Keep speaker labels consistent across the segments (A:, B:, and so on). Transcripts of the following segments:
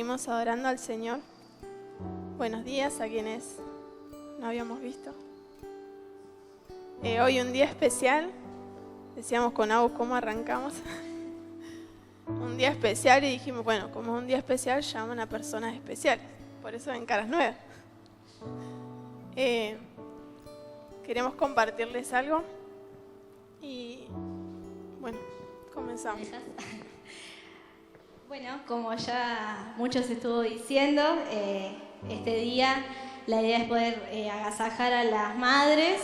A: seguimos adorando al Señor. Buenos días a quienes no habíamos visto. Hoy un día especial. Decíamos con Agus cómo arrancamos. Un día especial y dijimos, bueno, como es un día especial, llaman a personas especiales. Por eso ven caras nuevas. Queremos compartirles algo y bueno, comenzamos.
B: Bueno, como ya muchos estuvo diciendo, este día la idea es poder agasajar a las madres,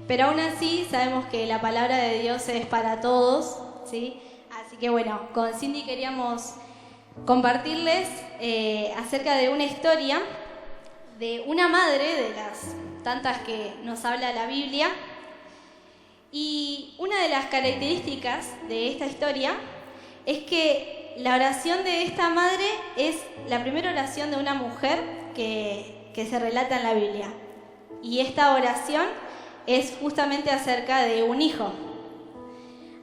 B: pero aún así sabemos que la palabra de Dios es para todos, ¿sí? Así que bueno, con Cindy queríamos compartirles acerca de una historia de una madre, de las tantas que nos habla la Biblia, y una de las características de esta historia es que la oración de esta madre es la primera oración de una mujer que se relata en la Biblia. Y esta oración es justamente acerca de un hijo.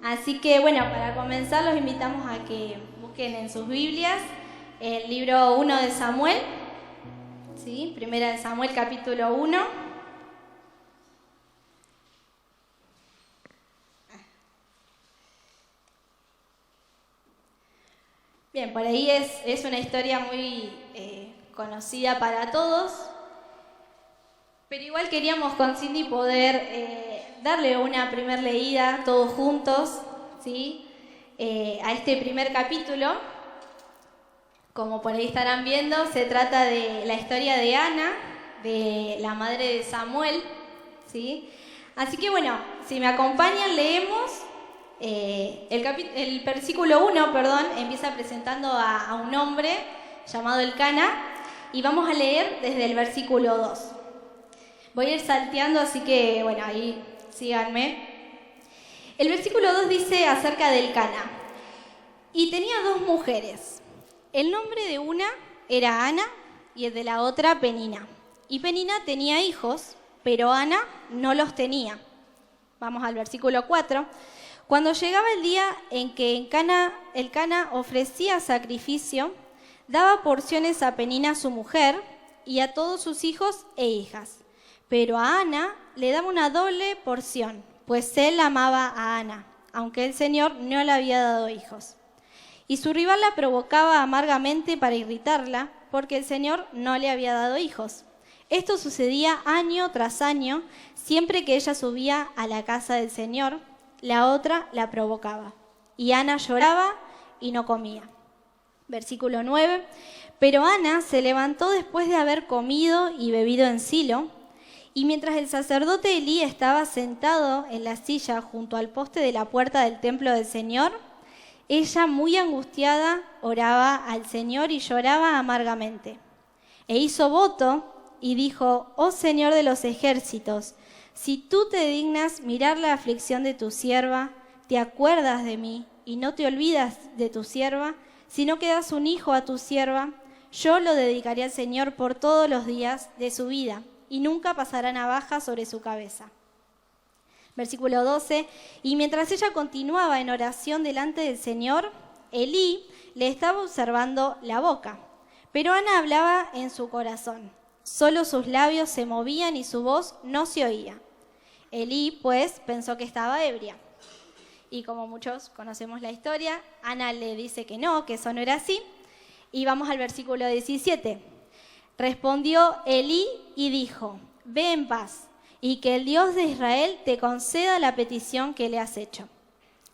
B: Así que bueno, para comenzar los invitamos a que busquen en sus Biblias el libro 1 de Samuel, ¿sí? Primera de Samuel, capítulo 1. Bien, por ahí es una historia muy conocida para todos, pero igual queríamos con Cindy poder darle una primer leída todos juntos, ¿sí? A este primer capítulo. Como por ahí estarán viendo, se trata de la historia de Ana, de la madre de Samuel, ¿sí? Así que bueno, si me acompañan, leemos. El versículo 1, empieza presentando a un hombre llamado Elcana y vamos a leer desde el versículo 2. Voy a ir salteando, así que bueno, ahí síganme. El versículo 2 dice acerca de Elcana: y tenía dos mujeres. El nombre de una era Ana y el de la otra Penina. Y Penina tenía hijos, pero Ana no los tenía. Vamos al versículo 4. Cuando llegaba el día en que Elcana ofrecía sacrificio, daba porciones a Penina su mujer y a todos sus hijos e hijas. Pero a Ana le daba una doble porción, pues él amaba a Ana, aunque el Señor no le había dado hijos. Y su rival la provocaba amargamente para irritarla, porque el Señor no le había dado hijos. Esto sucedía año tras año, siempre que ella subía a la casa del Señor. La otra la provocaba, y Ana lloraba y no comía. Versículo 9. Pero Ana se levantó después de haber comido y bebido en Silo, y mientras el sacerdote Elí estaba sentado en la silla junto al poste de la puerta del templo del Señor, ella, muy angustiada, oraba al Señor y lloraba amargamente. E hizo voto y dijo: «Oh Señor de los ejércitos, si tú te dignas mirar la aflicción de tu sierva, te acuerdas de mí y no te olvidas de tu sierva, sino que das un hijo a tu sierva, yo lo dedicaré al Señor por todos los días de su vida, y nunca pasará navaja sobre su cabeza». Versículo 12. Y mientras ella continuaba en oración delante del Señor, Elí le estaba observando la boca. Pero Ana hablaba en su corazón. Solo sus labios se movían y su voz no se oía. Elí, pues, pensó que estaba ebria. Y como muchos conocemos la historia, Ana le dice que no, que eso no era así. Y vamos al versículo 17. Respondió Elí y dijo: «Ve en paz, y que el Dios de Israel te conceda la petición que le has hecho».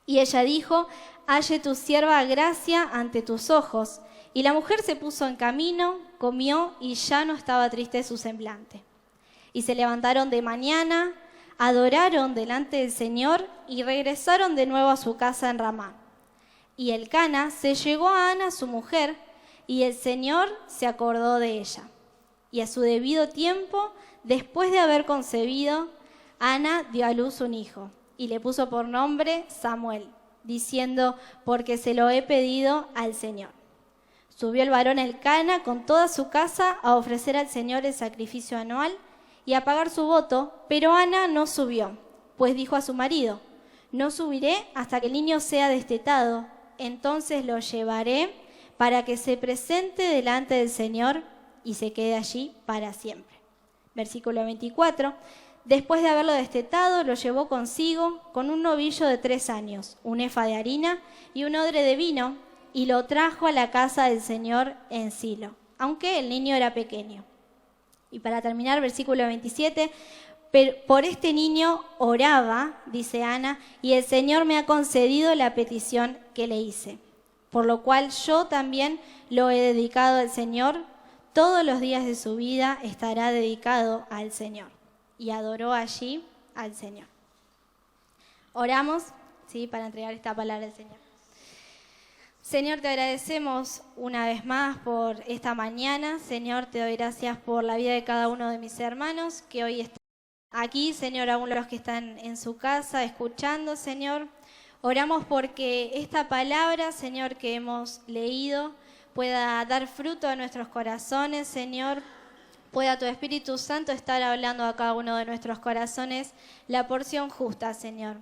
B: Y ella dijo: «Halle tu sierva gracia ante tus ojos». Y la mujer se puso en camino, comió y ya no estaba triste su semblante. Y se levantaron de mañana, adoraron delante del Señor y regresaron de nuevo a su casa en Ramá. Y Elcana se llegó a Ana su mujer, y el Señor se acordó de ella. Y a su debido tiempo, después de haber concebido, Ana dio a luz un hijo, y le puso por nombre Samuel, diciendo: «Porque se lo he pedido al Señor». Subió el varón Elcana con toda su casa a ofrecer al Señor el sacrificio anual y a pagar su voto, pero Ana no subió, pues dijo a su marido: «No subiré hasta que el niño sea destetado, entonces lo llevaré para que se presente delante del Señor y se quede allí para siempre. Versículo 24. Después de haberlo destetado, lo llevó consigo con un novillo de 3 años, un efa de harina y un odre de vino, y lo trajo a la casa del Señor en Silo, aunque el niño era pequeño. Y para terminar, versículo 27, por este niño oraba, dice Ana, y el Señor me ha concedido la petición que le hice, por lo cual yo también lo he dedicado al Señor. Todos los días de su vida estará dedicado al Señor. Y adoró allí al Señor. Oramos, ¿sí?, para entregar esta palabra al Señor. Señor, te agradecemos una vez más por esta mañana. Señor, te doy gracias por la vida de cada uno de mis hermanos que hoy están aquí. Señor, aún los que están en su casa escuchando, Señor. Oramos porque esta palabra, Señor, que hemos leído pueda dar fruto a nuestros corazones, Señor. Pueda tu Espíritu Santo estar hablando a cada uno de nuestros corazones la porción justa, Señor.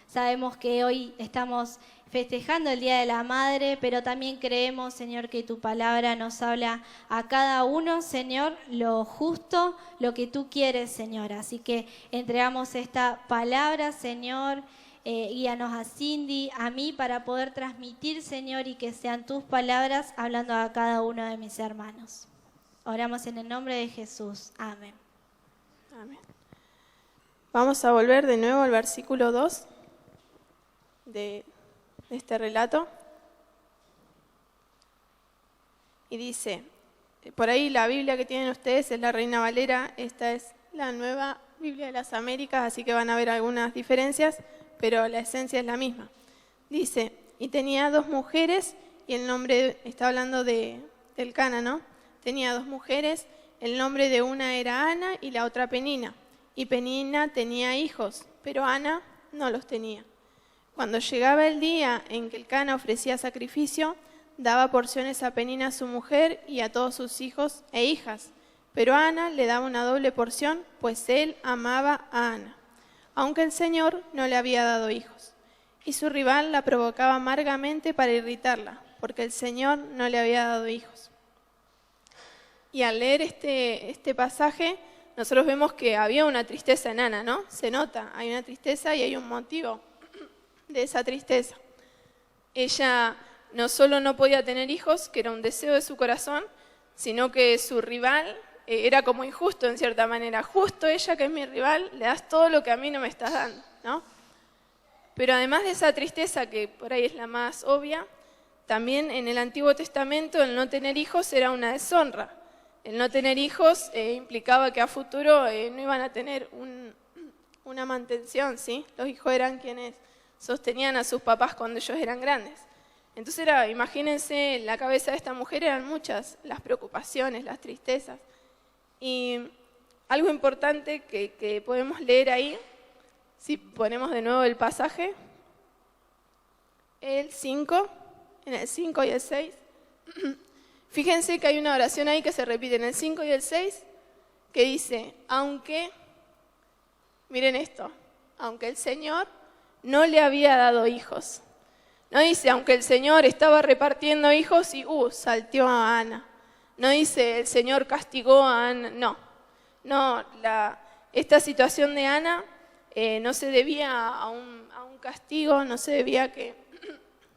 B: Sabemos que hoy estamos festejando el Día de la Madre, pero también creemos, Señor, que tu palabra nos habla a cada uno, Señor, lo justo, lo que tú quieres, Señor. Así que entregamos esta palabra, Señor, guíanos a Cindy, a mí, para poder transmitir, Señor, y que sean tus palabras hablando a cada uno de mis hermanos. Oramos en el nombre de Jesús. Amén.
A: Amén. Vamos a volver de nuevo al versículo 2 de este relato. Y dice, por ahí la Biblia que tienen ustedes es la Reina Valera, esta es la Nueva Biblia de las Américas, así que van a ver algunas diferencias, pero la esencia es la misma. Dice, y tenía 2 mujeres, y el nombre, está hablando del Cana, ¿no? Tenía 2 mujeres, el nombre de una era Ana y la otra Penina. Y Penina tenía hijos, pero Ana no los tenía. Cuando llegaba el día en que el Cana ofrecía sacrificio, daba porciones a Penina su mujer y a todos sus hijos e hijas. Pero a Ana le daba una doble porción, pues él amaba a Ana, aunque el Señor no le había dado hijos. Y su rival la provocaba amargamente para irritarla, porque el Señor no le había dado hijos. Y al leer este pasaje, nosotros vemos que había una tristeza en Ana, ¿no? Se nota, hay una tristeza y hay un motivo de esa tristeza. Ella no solo no podía tener hijos, que era un deseo de su corazón, sino que su rival era como injusto en cierta manera. Justo ella, que es mi rival, le das todo lo que a mí no me estás dando, ¿no? Pero además de esa tristeza, que por ahí es la más obvia, también en el Antiguo Testamento el no tener hijos era una deshonra. El no tener hijos implicaba que a futuro no iban a tener una mantención, ¿sí? Los hijos eran quienes sostenían a sus papás cuando ellos eran grandes. Entonces imagínense, en la cabeza de esta mujer eran muchas las preocupaciones, las tristezas. Y algo importante que podemos leer ahí, si ponemos de nuevo el pasaje, en el 5 y el 6, fíjense que hay una oración ahí que se repite en el 5 y el 6, que dice, miren esto, aunque el Señor no le había dado hijos. No dice, aunque el Señor estaba repartiendo hijos y salteó a Ana. No dice, el Señor castigó a Ana. No, esta situación de Ana no se debía a un castigo, no se debía a que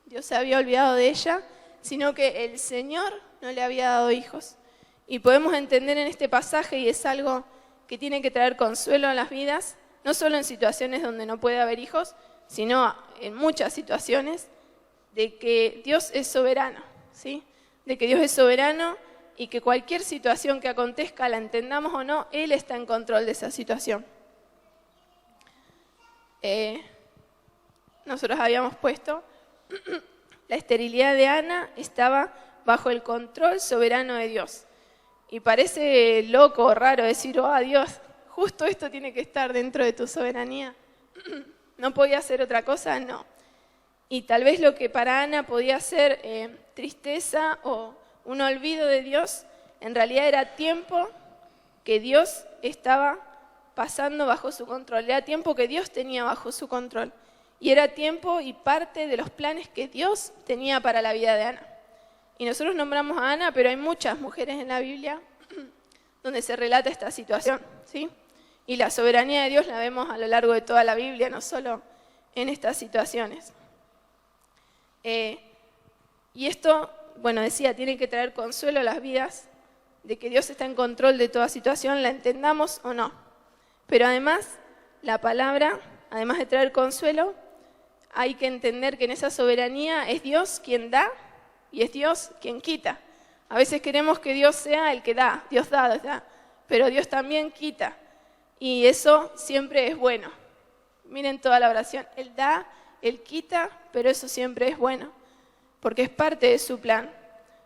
A: Dios se había olvidado de ella, sino que el Señor no le había dado hijos. Y podemos entender en este pasaje, y es algo que tiene que traer consuelo a las vidas, no solo en situaciones donde no puede haber hijos, sino en muchas situaciones, de que Dios es soberano, ¿sí? De que Dios es soberano y que cualquier situación que acontezca, la entendamos o no, Él está en control de esa situación. Nosotros habíamos puesto, la esterilidad de Ana estaba bajo el control soberano de Dios. Y parece loco o raro decir, Dios, justo esto tiene que estar dentro de tu soberanía. ¿No podía hacer otra cosa? No. Y tal vez lo que para Ana podía ser tristeza o un olvido de Dios, en realidad era tiempo que Dios estaba pasando bajo su control. Era tiempo que Dios tenía bajo su control. Y era tiempo y parte de los planes que Dios tenía para la vida de Ana. Y nosotros nombramos a Ana, pero hay muchas mujeres en la Biblia donde se relata esta situación, ¿sí? Y la soberanía de Dios la vemos a lo largo de toda la Biblia, no solo en estas situaciones. Y esto, bueno, decía, tiene que traer consuelo a las vidas de que Dios está en control de toda situación, la entendamos o no. Pero además, la palabra, además de traer consuelo, hay que entender que en esa soberanía es Dios quien da y es Dios quien quita. A veces queremos que Dios sea el que da, Dios da, pero Dios también quita. Y eso siempre es bueno. Miren toda la oración, Él da, Él quita, pero eso siempre es bueno, porque es parte de su plan.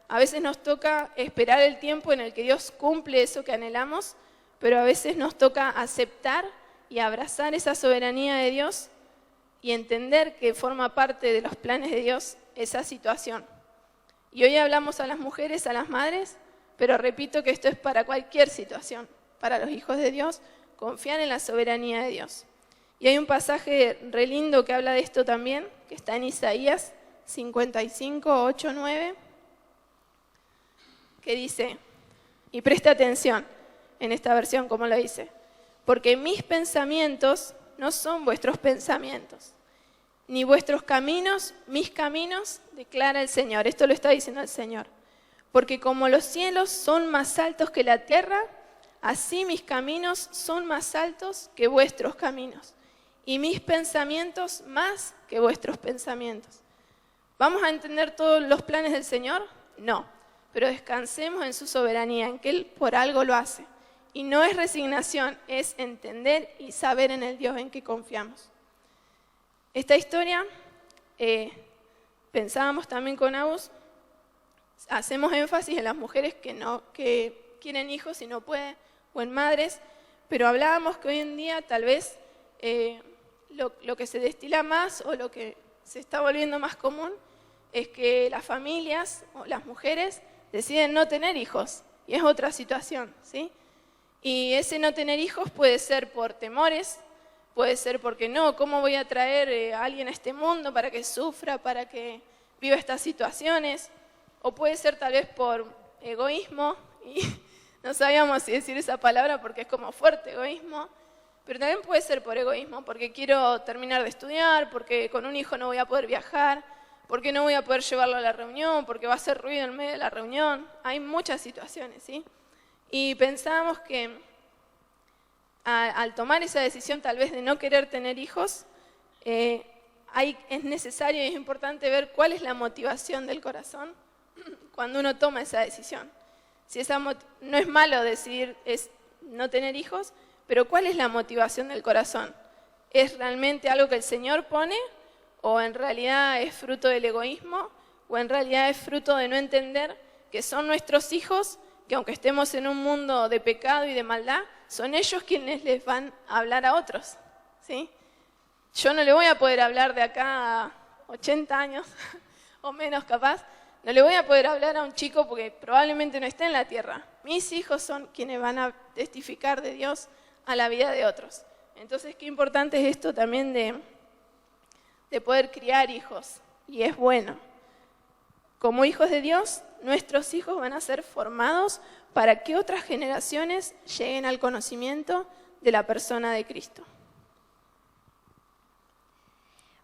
A: A veces nos toca esperar el tiempo en el que Dios cumple eso que anhelamos, pero a veces nos toca aceptar y abrazar esa soberanía de Dios y entender que forma parte de los planes de Dios esa situación. Y hoy hablamos a las mujeres, a las madres, pero repito que esto es para cualquier situación. Para los hijos de Dios, confiar en la soberanía de Dios. Y hay un pasaje re lindo que habla de esto también, que está en Isaías 55, 8, 9, que dice, y presta atención en esta versión como lo dice, porque mis pensamientos no son vuestros pensamientos, ni vuestros caminos, mis caminos, declara el Señor. Esto lo está diciendo el Señor. Porque como los cielos son más altos que la tierra, así mis caminos son más altos que vuestros caminos, y mis pensamientos más que vuestros pensamientos. ¿Vamos a entender todos los planes del Señor? No, pero descansemos en su soberanía, en que Él por algo lo hace. Y no es resignación, es entender y saber en el Dios en que confiamos. Esta historia, pensábamos también con Agus, hacemos énfasis en las mujeres que quieren hijos y no pueden, o en madres, pero hablábamos que hoy en día tal vez lo que se destila más o lo que se está volviendo más común es que las familias o las mujeres deciden no tener hijos, y es otra situación, ¿sí? Y ese no tener hijos puede ser por temores, puede ser porque no, ¿cómo voy a traer a alguien a este mundo para que sufra, para que viva estas situaciones? O puede ser tal vez por egoísmo, y no sabíamos si decir esa palabra porque es como fuerte, egoísmo, pero también puede ser por egoísmo, porque quiero terminar de estudiar, porque con un hijo no voy a poder viajar, porque no voy a poder llevarlo a la reunión, porque va a hacer ruido en medio de la reunión. Hay muchas situaciones, ¿sí? Y pensábamos que al tomar esa decisión tal vez de no querer tener hijos, es necesario y es importante ver cuál es la motivación del corazón cuando uno toma esa decisión. Si no es malo decidir no tener hijos, pero ¿cuál es la motivación del corazón? ¿Es realmente algo que el Señor pone o en realidad es fruto del egoísmo o en realidad es fruto de no entender que son nuestros hijos, que aunque estemos en un mundo de pecado y de maldad, son ellos quienes les van a hablar a otros, ¿sí? Yo no le voy a poder hablar de acá a 80 años o menos capaz, no le voy a poder hablar a un chico porque probablemente no esté en la tierra. Mis hijos son quienes van a testificar de Dios a la vida de otros. Entonces, qué importante es esto también de poder criar hijos, y es bueno. Como hijos de Dios, nuestros hijos van a ser formados para que otras generaciones lleguen al conocimiento de la persona de Cristo.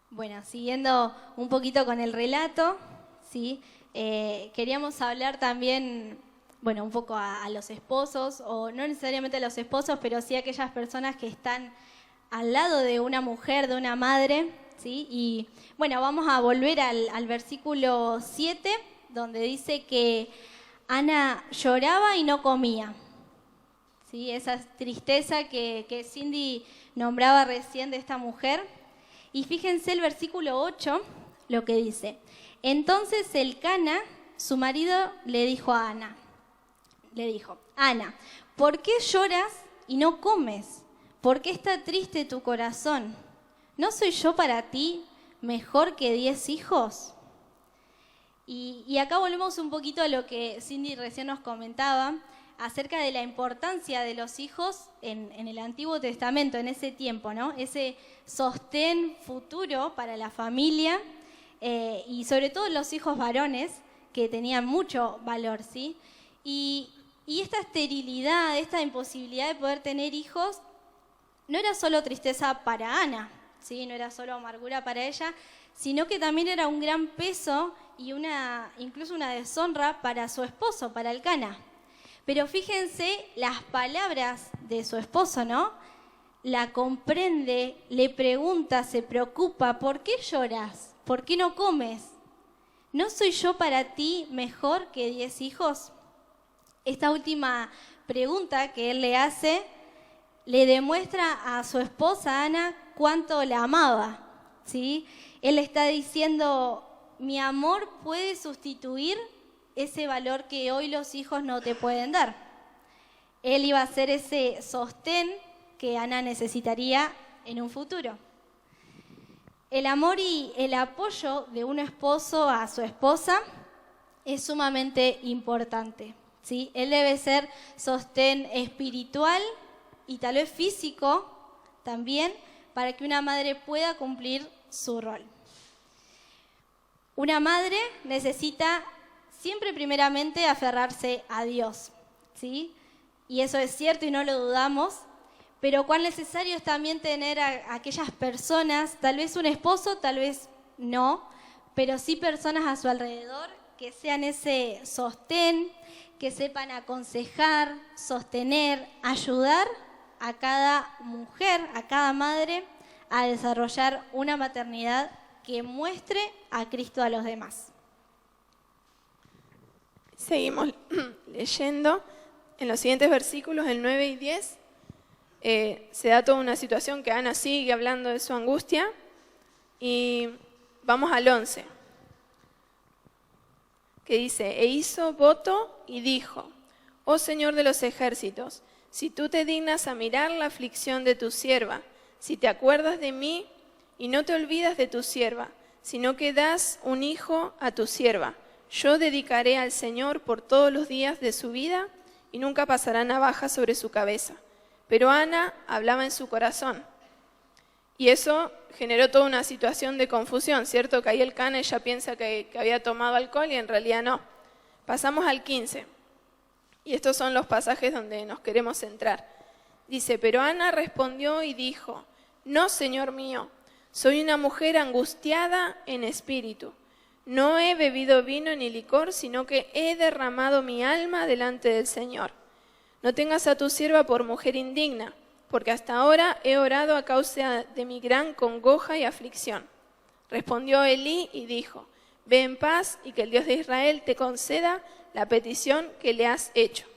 B: Bueno, siguiendo un poquito con el relato, ¿sí? Queríamos hablar también, bueno, un poco a los esposos, o no necesariamente a los esposos, pero sí a aquellas personas que están al lado de una mujer, de una madre, ¿sí? Y bueno, vamos a volver al versículo 7, donde dice que Ana lloraba y no comía, ¿sí? Esa tristeza que Cindy nombraba recién de esta mujer. Y fíjense el versículo 8, lo que dice. Entonces Elcana, su marido, le dijo a Ana, Ana, ¿por qué lloras y no comes? ¿Por qué está triste tu corazón? ¿No soy yo para ti mejor que 10 hijos? Y acá volvemos un poquito a lo que Cindy recién nos comentaba acerca de la importancia de los hijos en el Antiguo Testamento, en ese tiempo, ¿no? Ese sostén futuro para la familia y sobre todo los hijos varones que tenían mucho valor, ¿sí? Y esta esterilidad, esta imposibilidad de poder tener hijos, no era solo tristeza para Ana, ¿sí? No era solo amargura para ella, sino que también era un gran peso y incluso una deshonra para su esposo, para Elcana. Pero fíjense las palabras de su esposo, ¿no? La comprende, le pregunta, se preocupa, ¿por qué lloras? ¿Por qué no comes? ¿No soy yo para ti mejor que 10 hijos? Esta última pregunta que él le hace le demuestra a su esposa Ana cuánto la amaba, ¿sí? Él le está diciendo, mi amor puede sustituir ese valor que hoy los hijos no te pueden dar. Él iba a ser ese sostén que Ana necesitaría en un futuro. El amor y el apoyo de un esposo a su esposa es sumamente importante, ¿sí? Él debe ser sostén espiritual y tal vez físico también para que una madre pueda cumplir su rol. Una madre necesita siempre primeramente aferrarse a Dios, ¿sí? Y eso es cierto y no lo dudamos, pero cuán necesario es también tener a aquellas personas, tal vez un esposo, tal vez no, pero sí personas a su alrededor que sean ese sostén, que sepan aconsejar, sostener, ayudar a cada mujer, a cada madre, a desarrollar una maternidad que muestre a Cristo a los demás.
A: Seguimos leyendo. En los siguientes versículos, el 9 y 10, se da toda una situación que Ana sigue hablando de su angustia. Y vamos al 11, que dice, e hizo voto y dijo, oh Señor de los ejércitos, si tú te dignas a mirar la aflicción de tu sierva, si te acuerdas de mí y no te olvidas de tu sierva, sino que das un hijo a tu sierva, yo dedicaré al Señor por todos los días de su vida y nunca pasará navaja sobre su cabeza. Pero Ana hablaba en su corazón. Y eso generó toda una situación de confusión, ¿cierto? Que ahí Elcana ella piensa que había tomado alcohol y en realidad no. Pasamos al 15. Y estos son los pasajes donde nos queremos centrar. Dice, pero Ana respondió y dijo, no, Señor mío, soy una mujer angustiada en espíritu. No he bebido vino ni licor, sino que he derramado mi alma delante del Señor. No tengas a tu sierva por mujer indigna, porque hasta ahora he orado a causa de mi gran congoja y aflicción. Respondió Elí y dijo, ve en paz y que el Dios de Israel te conceda la petición que le has hecho.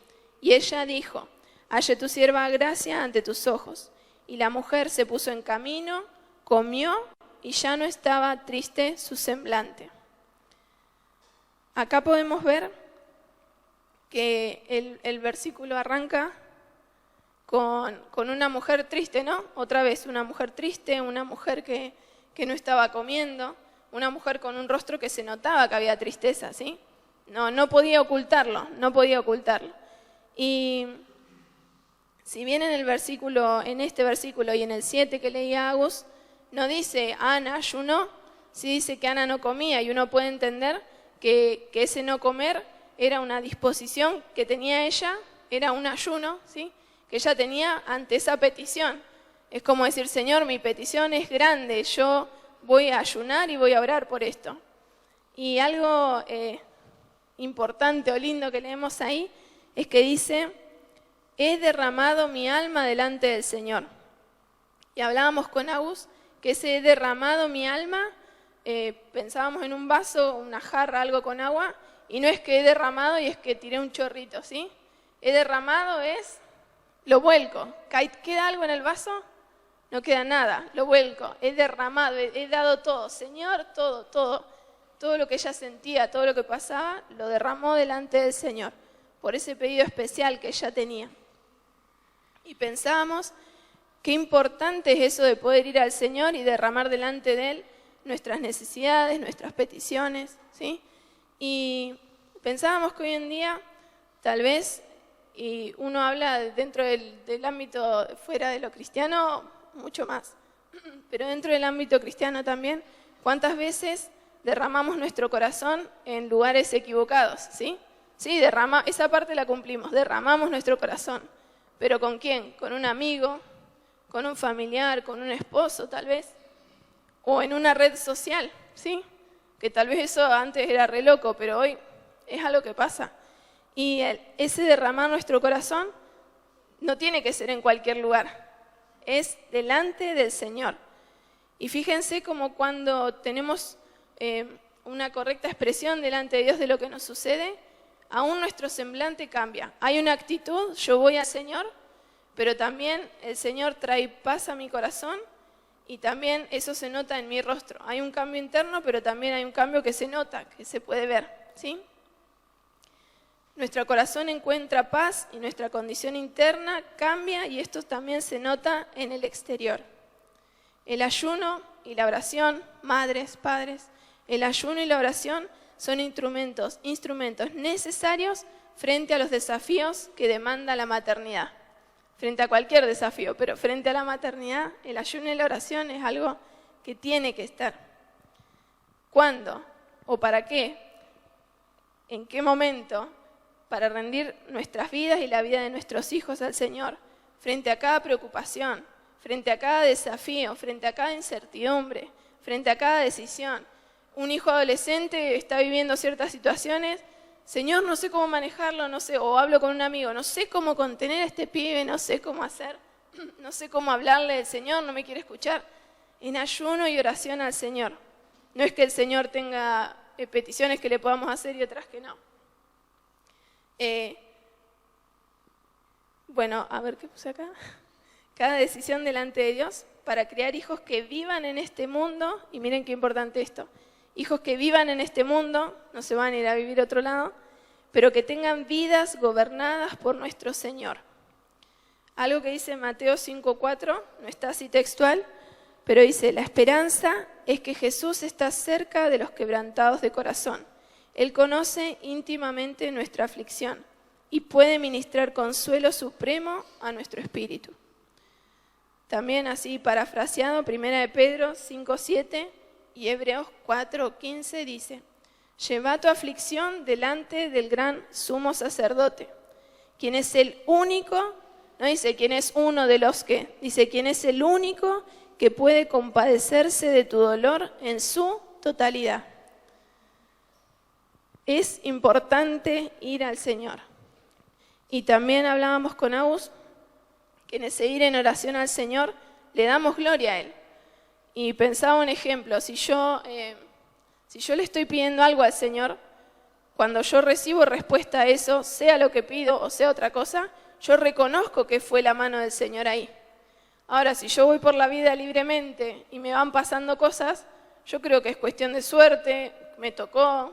A: Y ella dijo, halle tu sierva gracia ante tus ojos. Y la mujer se puso en camino, comió y ya no estaba triste su semblante. Acá podemos ver que el versículo arranca con una mujer triste, ¿no? Otra vez, una mujer triste, una mujer que no estaba comiendo, una mujer con un rostro que se notaba que había tristeza, ¿sí? No podía ocultarlo, no podía ocultarlo. Y si bien en este versículo y en el 7 que leía Agus, no dice Ana ayunó, sí dice que Ana no comía, y uno puede entender que ese no comer era una disposición que tenía ella, era un ayuno, ¿sí? Que ella tenía ante esa petición. Es como decir, Señor, mi petición es grande, yo voy a ayunar y voy a orar por esto. Y algo importante o lindo que leemos ahí es que dice, he derramado mi alma delante del Señor. Y hablábamos con Agus que ese he derramado mi alma, pensábamos en un vaso, una jarra, algo con agua, y no es que he derramado y es que tiré un chorrito, ¿sí? He derramado es, lo vuelco. ¿Queda algo en el vaso? No queda nada, lo vuelco. He derramado, he dado todo. Señor, todo lo que ella sentía, todo lo que pasaba, lo derramó delante del Señor, por ese pedido especial que ella tenía. Y pensábamos, qué importante es eso de poder ir al Señor y derramar delante de Él nuestras necesidades, nuestras peticiones, ¿sí? Y pensábamos que hoy en día, tal vez, y uno habla dentro del ámbito fuera de lo cristiano, mucho más, pero dentro del ámbito cristiano también, ¿cuántas veces derramamos nuestro corazón en lugares equivocados, ¿sí? Sí, esa parte la cumplimos, derramamos nuestro corazón. ¿Pero con quién? ¿Con un amigo? ¿Con un familiar? ¿Con un esposo tal vez? ¿O en una red social? ¿Sí? Que tal vez eso antes era re loco, pero hoy es algo que pasa. Y ese derramar nuestro corazón no tiene que ser en cualquier lugar, es delante del Señor. Y fíjense como cuando tenemos una correcta expresión delante de Dios de lo que nos sucede, aún nuestro semblante cambia. Hay una actitud, yo voy al Señor, pero también el Señor trae paz a mi corazón y también eso se nota en mi rostro. Hay un cambio interno, pero también hay un cambio que se nota, que se puede ver, ¿sí? Nuestro corazón encuentra paz y nuestra condición interna cambia y esto también se nota en el exterior. El ayuno y la oración, madres, padres, el ayuno y la oración son instrumentos necesarios frente a los desafíos que demanda la maternidad. Frente a cualquier desafío, pero frente a la maternidad, el ayuno y la oración es algo que tiene que estar. ¿Cuándo? ¿O para qué? ¿En qué momento? Para rendir nuestras vidas y la vida de nuestros hijos al Señor, frente a cada preocupación, frente a cada desafío, frente a cada incertidumbre, frente a cada decisión. Un hijo adolescente está viviendo ciertas situaciones, Señor, no sé cómo manejarlo, no sé, o hablo con un amigo, no sé cómo contener a este pibe, no sé cómo hacer, no sé cómo hablarle al Señor, no me quiere escuchar. En ayuno y oración al Señor. No es que el Señor tenga peticiones que le podamos hacer y otras que no. Bueno, a ver qué puse acá. Cada decisión delante de Dios para crear hijos que vivan en este mundo, y miren qué importante esto, hijos que vivan en este mundo, no se van a ir a vivir a otro lado, pero que tengan vidas gobernadas por nuestro Señor. Algo que dice Mateo 5:4, no está así textual, pero dice, la esperanza es que Jesús está cerca de los quebrantados de corazón. Él conoce íntimamente nuestra aflicción y puede ministrar consuelo supremo a nuestro espíritu. También así parafraseado, 1 de Pedro 5:7 y Hebreos 4:15 dice, lleva tu aflicción delante del gran sumo sacerdote, quien es el único, no dice quién es uno de los que, dice quién es el único que puede compadecerse de tu dolor en su totalidad. Es importante ir al Señor. Y también hablábamos con Agus, que en ese ir en oración al Señor le damos gloria a Él. Y pensaba un ejemplo, si yo le estoy pidiendo algo al Señor, cuando yo recibo respuesta a eso, sea lo que pido o sea otra cosa, yo reconozco que fue la mano del Señor ahí. Ahora, si yo voy por la vida libremente y me van pasando cosas, yo creo que es cuestión de suerte, me tocó,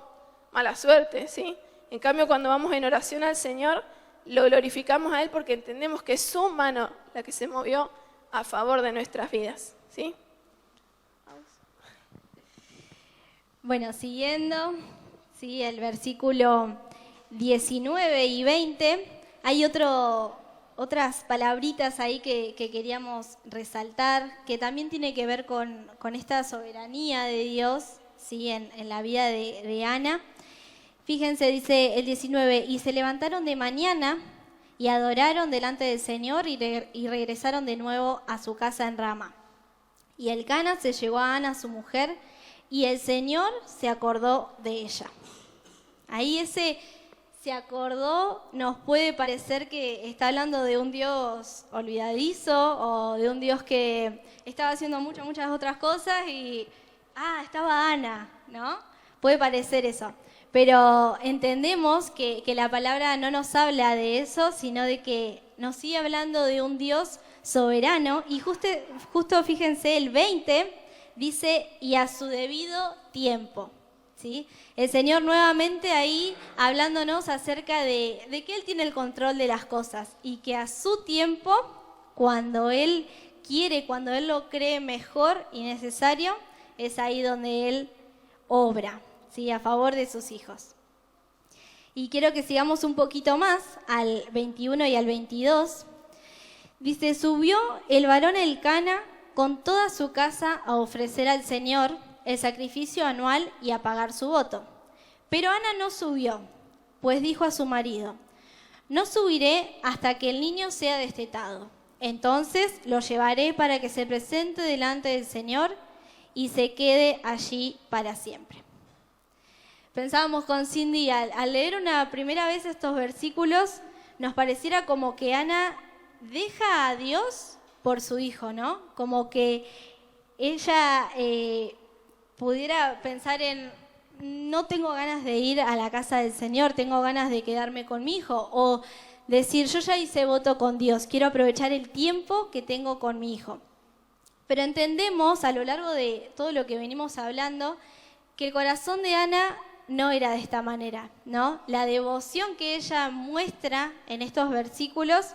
A: mala suerte, ¿sí? En cambio, cuando vamos en oración al Señor, lo glorificamos a Él porque entendemos que es su mano la que se movió a favor de nuestras vidas, ¿sí?
B: Bueno, siguiendo, ¿sí? El versículo 19 y 20, hay otras palabritas ahí que queríamos resaltar, que también tiene que ver con esta soberanía de Dios, ¿sí? en la vida de Ana. Fíjense, dice el 19, y se levantaron de mañana y adoraron delante del Señor y regresaron de nuevo a su casa en Rama. Y Elcana se llevó a Ana, su mujer, y el Señor se acordó de ella. Ahí ese se acordó nos puede parecer que está hablando de un Dios olvidadizo o de un Dios que estaba haciendo muchas otras cosas y, estaba Ana, ¿no? Puede parecer eso. Pero entendemos que la palabra no nos habla de eso, sino de que nos sigue hablando de un Dios soberano. Y justo fíjense, el 20 dice, y a su debido tiempo, ¿sí? El Señor nuevamente ahí hablándonos acerca de que Él tiene el control de las cosas y que a su tiempo, cuando Él quiere, cuando Él lo cree mejor y necesario, es ahí donde Él obra, ¿sí? A favor de sus hijos. Y quiero que sigamos un poquito más al 21 y al 22. Dice, subió el varón Elcana con toda su casa a ofrecer al Señor el sacrificio anual y a pagar su voto. Pero Ana no subió, pues dijo a su marido: no subiré hasta que el niño sea destetado. Entonces lo llevaré para que se presente delante del Señor y se quede allí para siempre. Pensábamos con Cindy, al leer una primera vez estos versículos, nos pareciera como que Ana deja a Dios por su hijo, ¿no? Como que ella pudiera pensar en: no tengo ganas de ir a la casa del Señor, tengo ganas de quedarme con mi hijo. O decir: yo ya hice voto con Dios, quiero aprovechar el tiempo que tengo con mi hijo. Pero entendemos a lo largo de todo lo que venimos hablando que el corazón de Ana no era de esta manera, ¿no? La devoción que ella muestra en estos versículos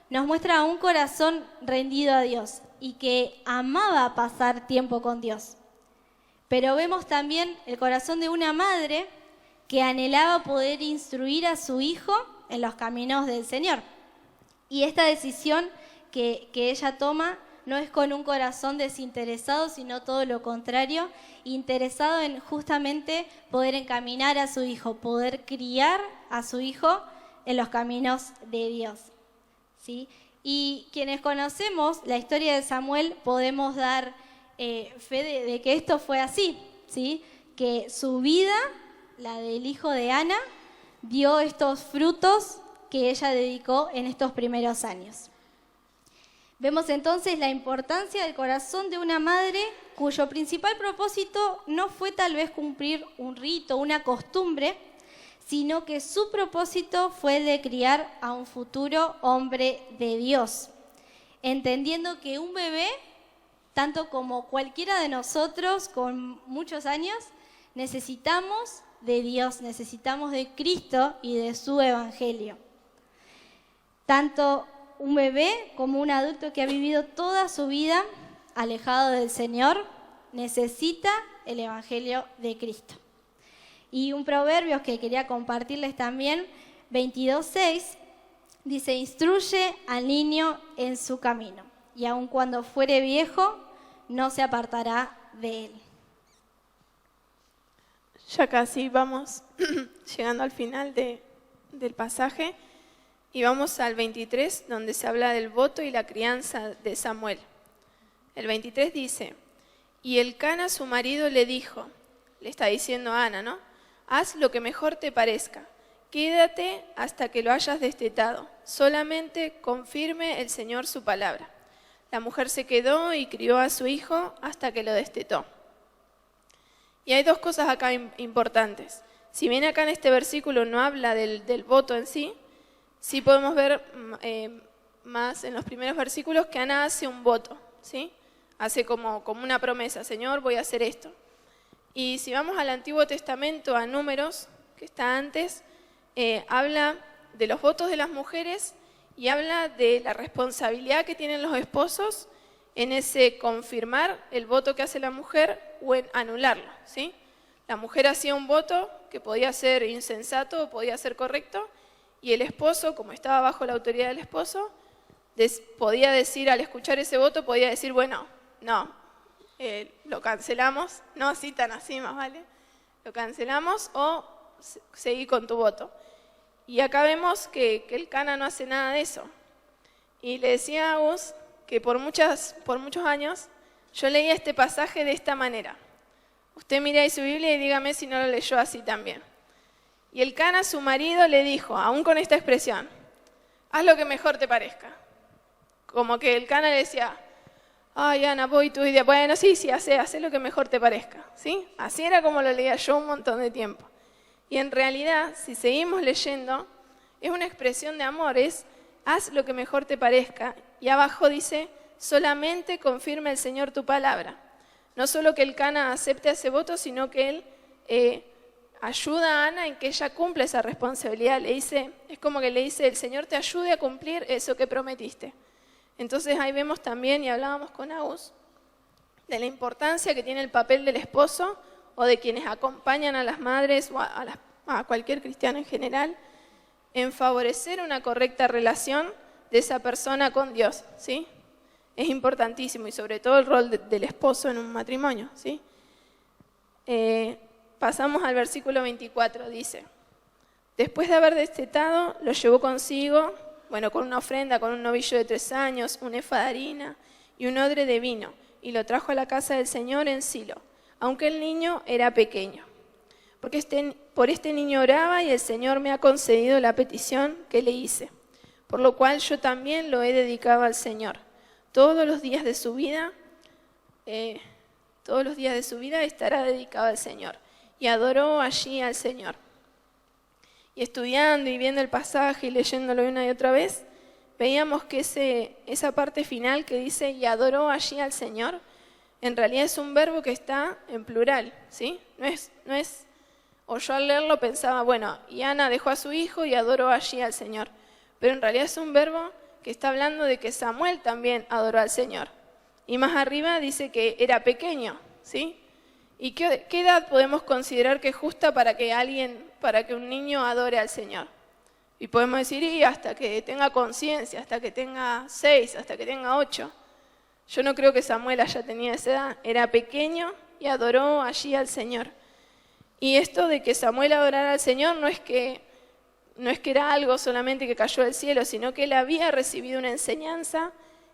B: nos muestra un corazón rendido a Dios y que amaba pasar tiempo con Dios. Pero vemos también el corazón de una madre que anhelaba poder instruir a su hijo en los caminos del Señor. Y esta decisión que ella toma no es con un corazón desinteresado, sino todo lo contrario, interesado en justamente poder encaminar a su hijo, poder criar a su hijo en los caminos de Dios, ¿sí? Y quienes conocemos la historia de Samuel podemos dar fe de que esto fue así, ¿sí? Que su vida, la del hijo de Ana, dio estos frutos que ella dedicó en estos primeros años. Vemos entonces la importancia del corazón de una madre cuyo principal propósito no fue tal vez cumplir un rito, una costumbre, sino que su propósito fue el de criar a un futuro hombre de Dios, entendiendo que un bebé, tanto como cualquiera de nosotros con muchos años, necesitamos de Dios, necesitamos de Cristo y de su evangelio. Tanto un bebé como un adulto que ha vivido toda su vida alejado del Señor necesita el evangelio de Cristo. Y un proverbio que quería compartirles también, 22:6, dice: instruye al niño en su camino, y aun cuando fuere viejo, no se apartará de él.
A: Ya casi vamos llegando al final del pasaje y vamos al 23, donde se habla del voto y la crianza de Samuel. El 23 dice: y Elcana su marido le dijo, le está diciendo a Ana, ¿no? Haz lo que mejor te parezca, quédate hasta que lo hayas destetado, solamente confirme el Señor su palabra. La mujer se quedó y crió a su hijo hasta que lo destetó. Y hay dos cosas acá importantes. Si bien acá en este versículo no habla del voto en sí, sí podemos ver más en los primeros versículos que Ana hace un voto, ¿sí? Hace como una promesa: Señor, voy a hacer esto. Y si vamos al Antiguo Testamento, a Números, que está antes, habla de los votos de las mujeres y habla de la responsabilidad que tienen los esposos en ese confirmar el voto que hace la mujer o en anularlo, ¿sí? La mujer hacía un voto que podía ser insensato o podía ser correcto, y el esposo, como estaba bajo la autoridad del esposo, podía decir, al escuchar ese voto, podía decir: bueno, no, lo cancelamos, no así tan así, más vale, lo cancelamos o seguí con tu voto. Y acá vemos que Elcana no hace nada de eso. Y le decía a Agus que por muchos años yo leía este pasaje de esta manera. Usted mire ahí su Biblia y dígame si no lo leyó así también. Y Elcana, su marido, le dijo, aún con esta expresión: haz lo que mejor te parezca. Como que Elcana le decía: ay, Ana, voy tu idea. Bueno, sí, haz lo que mejor te parezca, ¿sí? Así era como lo leía yo un montón de tiempo. Y en realidad, si seguimos leyendo, es una expresión de amor, es: haz lo que mejor te parezca. Y abajo dice: solamente confirma el Señor tu palabra. No solo que Elcana acepte ese voto, sino que él ayuda a Ana en que ella cumpla esa responsabilidad. Es como que le dice: el Señor te ayude a cumplir eso que prometiste. Entonces ahí vemos también, y hablábamos con Agus, de la importancia que tiene el papel del esposo o de quienes acompañan a las madres o a cualquier cristiano en general, en favorecer una correcta relación de esa persona con Dios, ¿sí? Es importantísimo, y sobre todo el rol del esposo en un matrimonio, ¿sí? pasamos al versículo 24, dice: después de haber destetado, lo llevó consigo, con una ofrenda, con un novillo de 3 años, un efa de harina y un odre de vino, y lo trajo a la casa del Señor en Silo, aunque el niño era pequeño. Porque por este niño oraba, y el Señor me ha concedido la petición que le hice, por lo cual yo también lo he dedicado al Señor. Todos los días de su vida estará dedicado al Señor. Y adoró allí al Señor. Y estudiando y viendo el pasaje y leyéndolo una y otra vez, veíamos que esa parte final que dice y adoró allí al Señor, en realidad es un verbo que está en plural, ¿sí? No es, o yo al leerlo pensaba, y Ana dejó a su hijo y adoró allí al Señor. Pero en realidad es un verbo que está hablando de que Samuel también adoró al Señor. Y más arriba dice que era pequeño, ¿sí? ¿Y qué edad podemos considerar que es justa para que un niño adore al Señor? Y podemos decir, hasta que tenga conciencia, hasta que tenga 6, hasta que tenga 8. Yo no creo que Samuel haya tenido esa edad. Era pequeño y adoró allí al Señor. Y esto de que Samuel adorara al Señor no es que era algo solamente que cayó del cielo, sino que él había recibido una enseñanza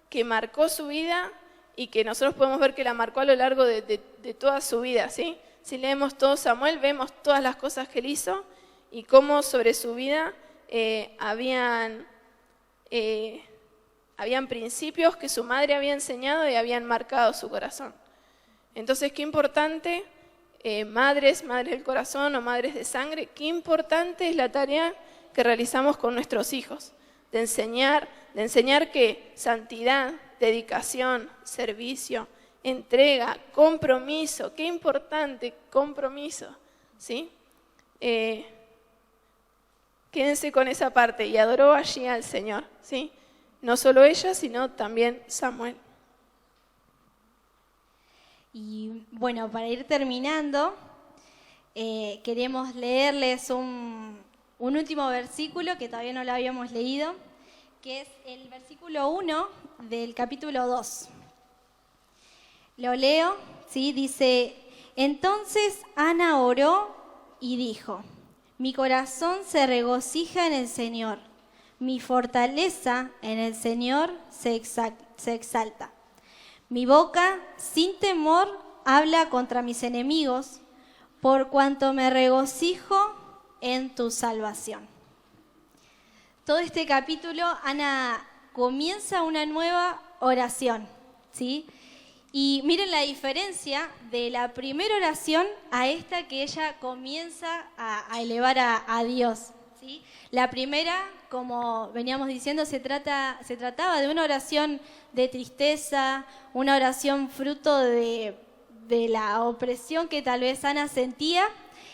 A: que marcó su vida y que nosotros podemos ver que la marcó a lo largo de toda su vida, ¿sí? Si leemos todo Samuel, vemos todas las cosas que él hizo y cómo sobre su vida habían principios que su madre había enseñado y habían marcado su corazón. Entonces, qué importante, madres del corazón o madres de sangre, qué importante es la tarea que realizamos con nuestros hijos, de enseñar que santidad, dedicación, servicio, entrega, compromiso, qué importante compromiso, ¿sí? Quédense con esa parte, y adoró allí al Señor, ¿sí? No solo ella, sino también Samuel.
B: Y para ir terminando, queremos leerles un último versículo que todavía no lo habíamos leído, que es el versículo 1 del capítulo 2. Lo leo, ¿sí? Dice: entonces Ana oró y dijo: mi corazón se regocija en el Señor, mi fortaleza en el Señor se exalta. Mi boca, sin temor, habla contra mis enemigos, por cuanto me regocijo en tu salvación. Todo este capítulo, Ana comienza una nueva oración, ¿sí? Y miren la diferencia de la primera oración a esta que ella comienza a elevar a Dios, ¿sí? La primera, como veníamos diciendo, se trataba de una oración de tristeza, una oración fruto de la opresión que tal vez Ana sentía,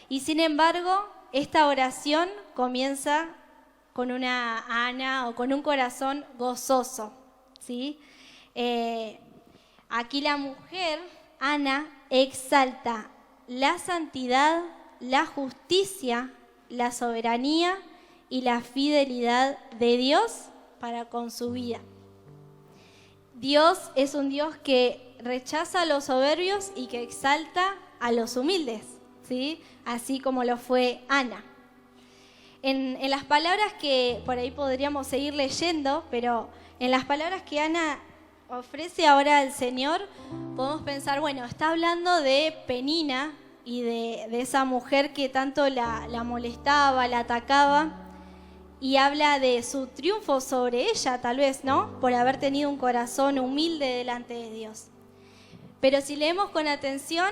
B: y sin embargo, esta oración comienza con una Ana o con un corazón gozoso, ¿sí? Aquí la mujer, Ana, exalta la santidad, la justicia, la soberanía y la fidelidad de Dios para con su vida. Dios es un Dios que rechaza a los soberbios y que exalta a los humildes, ¿sí? Así como lo fue Ana. En las palabras que por ahí podríamos seguir leyendo, pero en las palabras que Ana ofrece ahora al Señor, podemos pensar, está hablando de Penina y de esa mujer que tanto la molestaba, la atacaba, y habla de su triunfo sobre ella, tal vez, ¿no? Por haber tenido un corazón humilde delante de Dios. Pero si leemos con atención,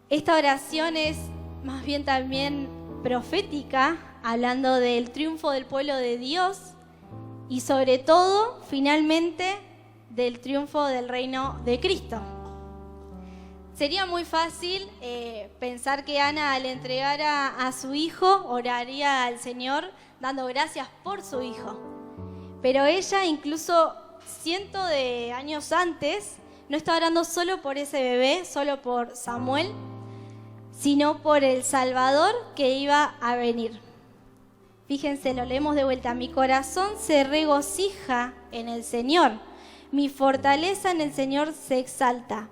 B: esta oración es más bien también profética, hablando del triunfo del pueblo de Dios y sobre todo, finalmente, del triunfo del reino de Cristo. Sería muy fácil pensar que Ana, al entregar a su hijo, oraría al Señor dando gracias por su hijo. Pero ella, incluso cientos de años antes, no estaba orando solo por ese bebé, solo por Samuel, sino por el Salvador que iba a venir. Fíjense, lo leemos de vuelta. Mi corazón se regocija en el Señor. Mi fortaleza en el Señor se exalta.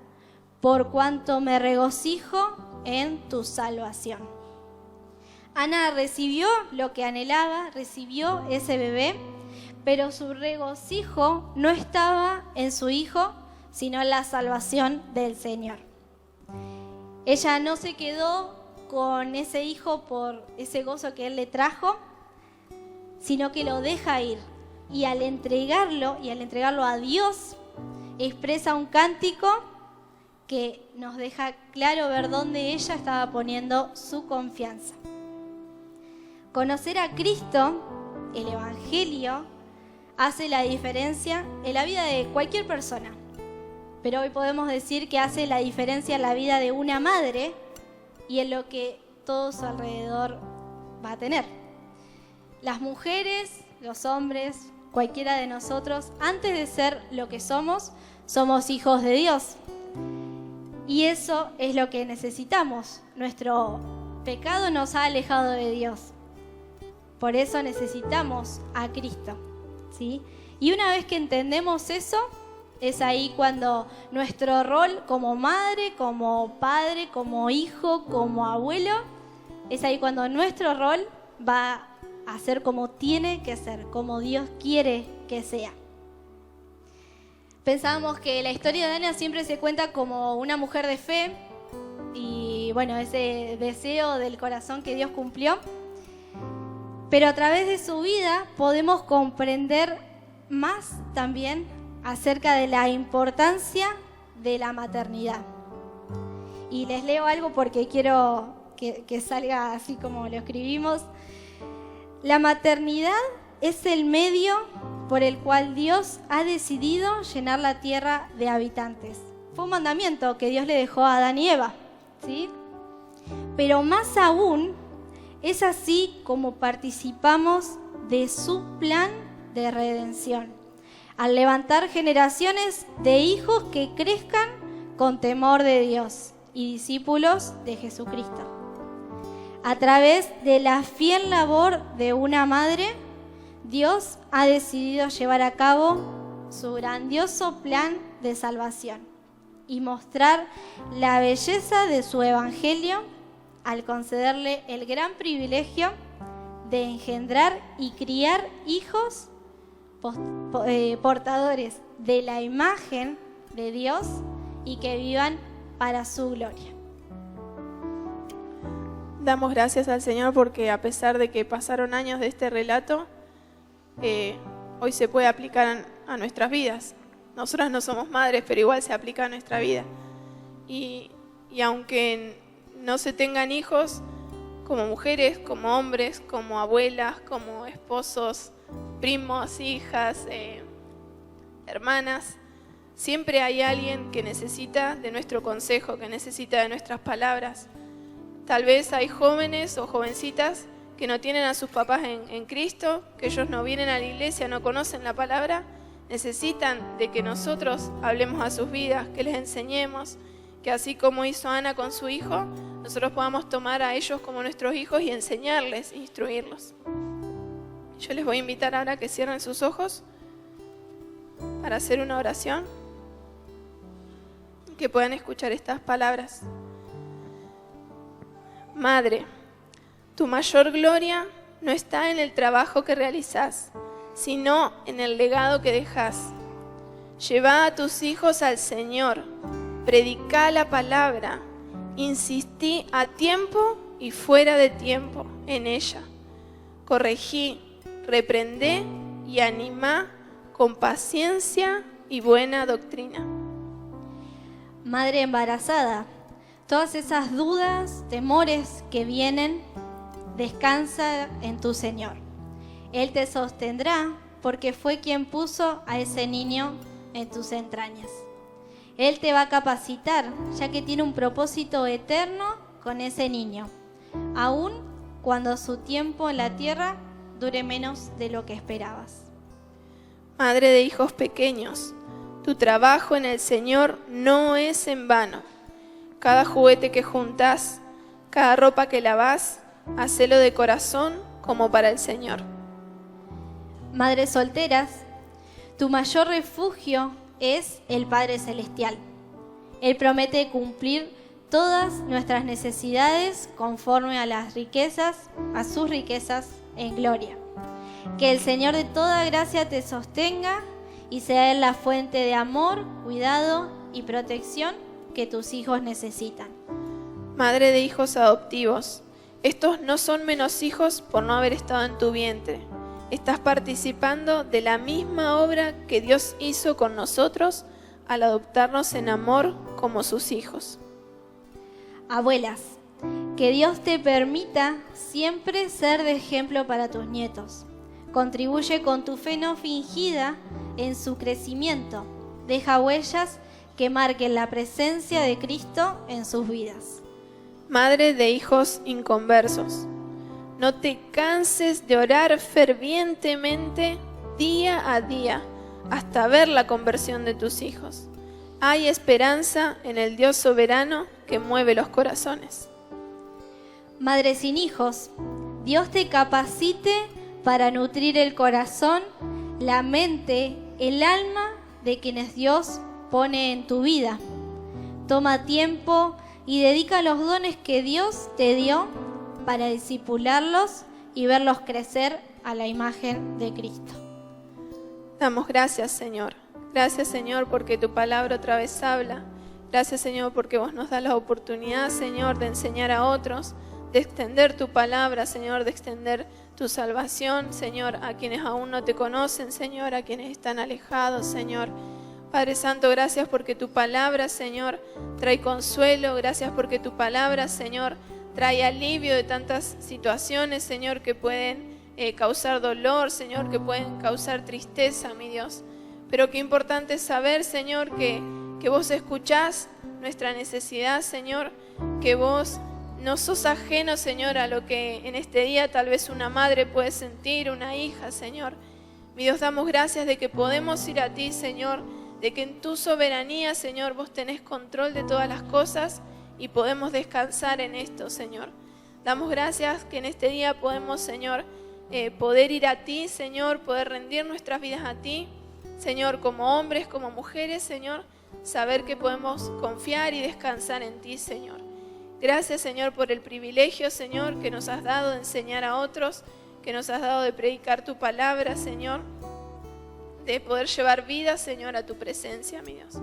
B: por cuanto me regocijo en tu salvación. Ana recibió lo que anhelaba, recibió ese bebé, pero su regocijo no estaba en su hijo, sino en la salvación del Señor. Ella no se quedó con ese hijo por ese gozo que Él le trajo, sino que lo deja ir. Y al entregarlo a Dios, expresa un cántico que nos deja claro ver dónde ella estaba poniendo su confianza. Conocer a Cristo, el Evangelio, hace la diferencia en la vida de cualquier persona. Pero hoy podemos decir que hace la diferencia en la vida de una madre y en lo que todo su alrededor va a tener. Las mujeres, los hombres, cualquiera de nosotros, antes de ser lo que somos hijos de Dios. Y eso es lo que necesitamos. Nuestro pecado nos ha alejado de Dios. Por eso necesitamos a Cristo, ¿sí? Y una vez que entendemos eso, es ahí cuando nuestro rol como madre, como padre, como hijo, como abuelo, es ahí cuando nuestro rol va a ser como tiene que ser, como Dios quiere que sea. Pensábamos que la historia de Ana siempre se cuenta como una mujer de fe y bueno, ese deseo del corazón que Dios cumplió. Pero a través de su vida podemos comprender más también acerca de la importancia de la maternidad. Y les leo algo porque quiero que salga así como lo escribimos. La maternidad es el medio por el cual Dios ha decidido llenar la tierra de habitantes. Fue un mandamiento que Dios le dejó a Adán y Eva, ¿sí? Pero más aún, es así como participamos de su plan de redención, al levantar generaciones de hijos que crezcan con temor de Dios y discípulos de Jesucristo. A través de la fiel labor de una madre, Dios ha decidido llevar a cabo su grandioso plan de salvación y mostrar la belleza de su evangelio al concederle el gran privilegio de engendrar y criar hijos portadores de la imagen de Dios y que vivan para su gloria.
A: Damos gracias al Señor porque a pesar de que pasaron años de este relato, hoy se puede aplicar a nuestras vidas. Nosotras no somos madres, pero igual se aplica a nuestra vida. Y aunque no se tengan hijos, como mujeres, como hombres, como abuelas, como esposos, primos, hijas, hermanas, siempre hay alguien que necesita de nuestro consejo, que necesita de nuestras palabras. Tal vez hay jóvenes o jovencitas que no tienen a sus papás en Cristo, que ellos no vienen a la iglesia, no conocen la palabra, necesitan de que nosotros hablemos a sus vidas, que les enseñemos, que así como hizo Ana con su hijo, nosotros podamos tomar a ellos como nuestros hijos y enseñarles, instruirlos. Yo les voy a invitar ahora a que cierren sus ojos para hacer una oración, que puedan escuchar estas palabras. Madre, tu mayor gloria no está en el trabajo que realizás, sino en el legado que dejás. Lleva a tus hijos al Señor, predicá la palabra, insistí a tiempo y fuera de tiempo en ella. Corregí, reprendé y animá con paciencia y buena doctrina.
B: Madre embarazada, todas esas dudas, temores que vienen, descansa en tu Señor. Él te sostendrá porque fue quien puso a ese niño en tus entrañas. Él te va a capacitar, ya que tiene un propósito eterno con ese niño, aun cuando su tiempo en la tierra dure menos de lo que esperabas.
A: Madre de hijos pequeños, tu trabajo en el Señor no es en vano. Cada juguete que juntás, cada ropa que lavás, hacelo de corazón como para el Señor.
B: Madres solteras, tu mayor refugio es el Padre Celestial. Él promete cumplir todas nuestras necesidades conforme a las riquezas, a sus riquezas en gloria. Que el Señor de toda gracia te sostenga y sea Él la fuente de amor, cuidado y protección que tus hijos necesitan.
A: Madre de hijos adoptivos, estos no son menos hijos por no haber estado en tu vientre. Estás participando de la misma obra que Dios hizo con nosotros al adoptarnos en amor como sus hijos.
B: Abuelas, que Dios te permita siempre ser de ejemplo para tus nietos. Contribuye con tu fe no fingida en su crecimiento. Deja huellas que marquen la presencia de Cristo en sus vidas.
A: Madre de hijos inconversos, no te canses de orar fervientemente día a día hasta ver la conversión de tus hijos. Hay esperanza en el Dios soberano que mueve los corazones.
B: Madre sin hijos, Dios te capacite para nutrir el corazón, la mente, el alma de quienes Dios pone en tu vida. Toma tiempo y dedica los dones que Dios te dio para discipularlos y verlos crecer a la imagen de Cristo.
A: Damos gracias, Señor. Gracias, Señor, porque tu palabra otra vez habla. Gracias, Señor, porque vos nos das la oportunidad, Señor, de enseñar a otros, de extender tu palabra, Señor, de extender tu salvación, Señor, a quienes aún no te conocen, Señor, a quienes están alejados, Señor. Padre Santo, gracias porque tu palabra, Señor, trae consuelo. Gracias porque tu palabra, Señor, trae alivio de tantas situaciones, Señor, que pueden causar dolor, Señor, que pueden causar tristeza, mi Dios. Pero qué importante es saber, Señor, que vos escuchás nuestra necesidad, Señor, que vos no sos ajeno, Señor, a lo que en este día tal vez una madre puede sentir, una hija, Señor. Mi Dios, damos gracias de que podemos ir a ti, Señor, de que en tu soberanía, Señor, vos tenés control de todas las cosas y podemos descansar en esto, Señor. Damos gracias que en este día podemos, Señor, poder ir a ti, Señor, poder rendir nuestras vidas a ti, Señor, como hombres, como mujeres, Señor, saber que podemos confiar y descansar en ti, Señor. Gracias, Señor, por el privilegio, Señor, que nos has dado de enseñar a otros, que nos has dado de predicar tu palabra, Señor, de poder llevar vida, Señor, a tu presencia, mi Dios.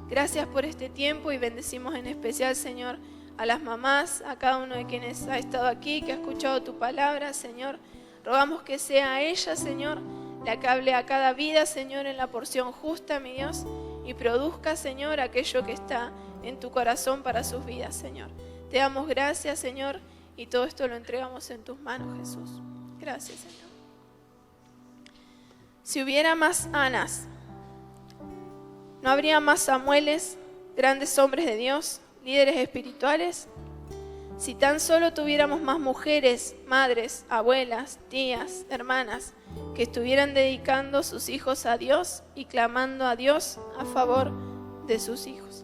A: Gracias por este tiempo y bendecimos en especial, Señor, a las mamás, a cada uno de quienes ha estado aquí, que ha escuchado tu palabra, Señor. Rogamos que sea ella, Señor, la que hable a cada vida, Señor, en la porción justa, mi Dios, y produzca, Señor, aquello que está en tu corazón para sus vidas, Señor. Te damos gracias, Señor, y todo esto lo entregamos en tus manos, Jesús. Gracias, Señor. Si hubiera más Anas, ¿no habría más Samueles, grandes hombres de Dios, líderes espirituales? Si tan solo tuviéramos más mujeres, madres, abuelas, tías, hermanas, que estuvieran dedicando sus hijos a Dios y clamando a Dios a favor de sus hijos.